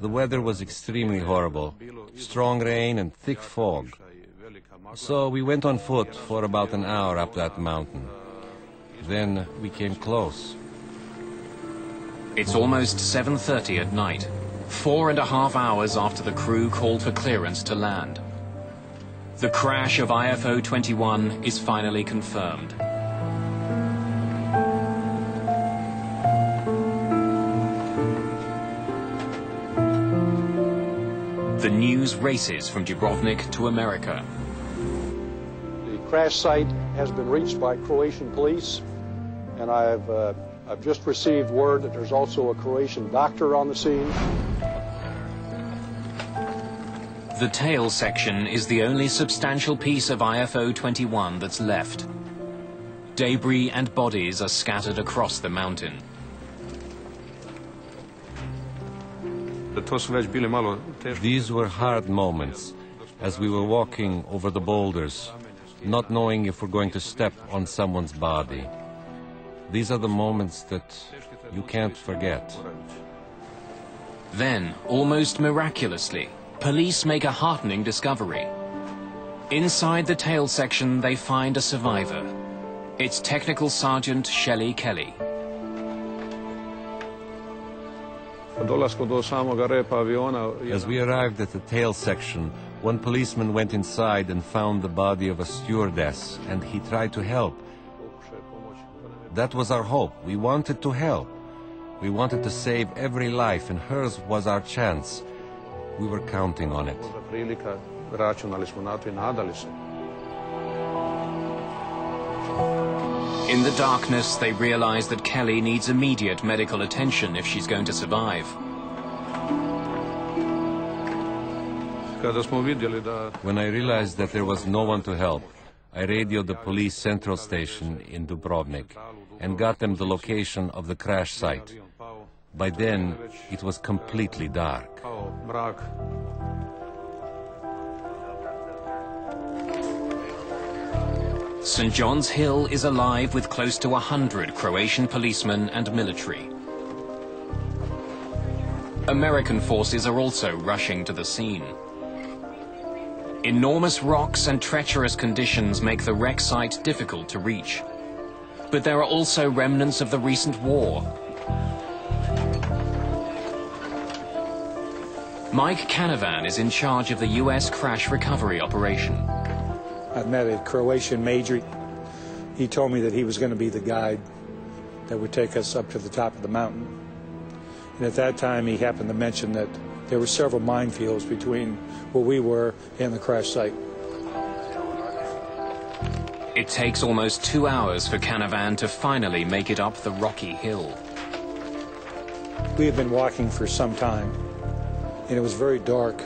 The weather was extremely horrible, strong rain and thick fog. So we went on foot for about an hour up that mountain. Then we came close. It's almost 7:30 at night, 4.5 hours after the crew called for clearance to land. The crash of IFO 21 is finally confirmed. The news races from Dubrovnik to America. The crash site has been reached by Croatian police, and I've just received word that there's also a Croatian doctor on the scene. The tail section is the only substantial piece of IFO 21 that's left. Debris and bodies are scattered across the mountain. These were hard moments, as we were walking over the boulders, not knowing if we're going to step on someone's body. These are the moments that you can't forget. Then, almost miraculously, police make a heartening discovery. Inside the tail section, they find a survivor. It's Technical Sergeant Shelley Kelly. As we arrived at the tail section, one policeman went inside and found the body of a stewardess, and he tried to help. That was our hope. We wanted to help. We wanted to save every life, and hers was our chance. We were counting on it. In the darkness, they realize that Kelly needs immediate medical attention if she's going to survive. When I realized that there was no one to help, I radioed the police central station in Dubrovnik and got them the location of the crash site. By then, it was completely dark. St. John's Hill is alive with close to 100 Croatian policemen and military. American forces are also rushing to the scene. Enormous rocks and treacherous conditions make the wreck site difficult to reach. But there are also remnants of the recent war. Mike Canavan is in charge of the U.S. crash recovery operation. I met a Croatian major. He told me that he was going to be the guide that would take us up to the top of the mountain. And at that time, he happened to mention that there were several minefields between where we were and the crash site. It takes almost 2 hours for Canavan to finally make it up the rocky hill. We had been walking for some time, and it was very dark.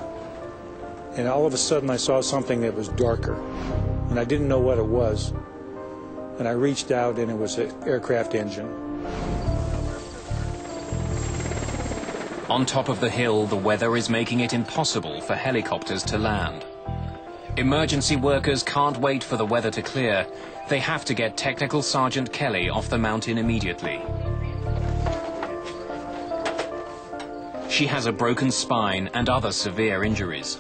And all of a sudden, I saw something that was darker, and I didn't know what it was. And I reached out, and it was an aircraft engine. On top of the hill, the weather is making it impossible for helicopters to land. Emergency workers can't wait for the weather to clear. They have to get Technical Sergeant Kelly off the mountain immediately. She has a broken spine and other severe injuries.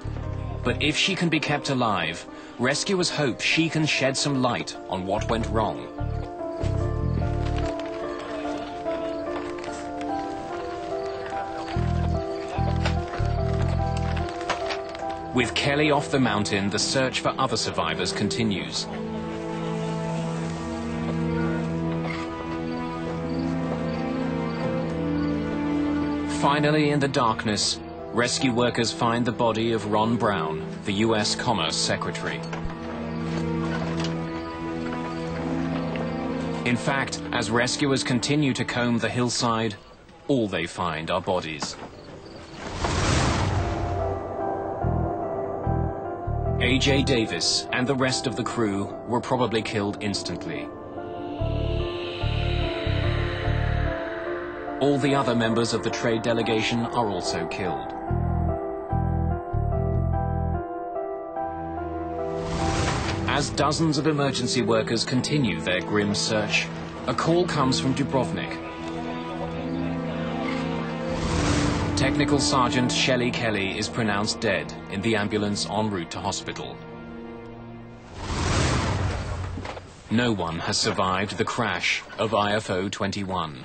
But if she can be kept alive, rescuers hope she can shed some light on what went wrong. With Kelly off the mountain, the search for other survivors continues. Finally, in the darkness, rescue workers find the body of Ron Brown, the U.S. Commerce Secretary. In fact, as rescuers continue to comb the hillside, all they find are bodies. A.J. Davis and the rest of the crew were probably killed instantly. All the other members of the trade delegation are also killed. As dozens of emergency workers continue their grim search, a call comes from Dubrovnik. Technical Sergeant Shelley Kelly is pronounced dead in the ambulance en route to hospital. No one has survived the crash of IFO-21.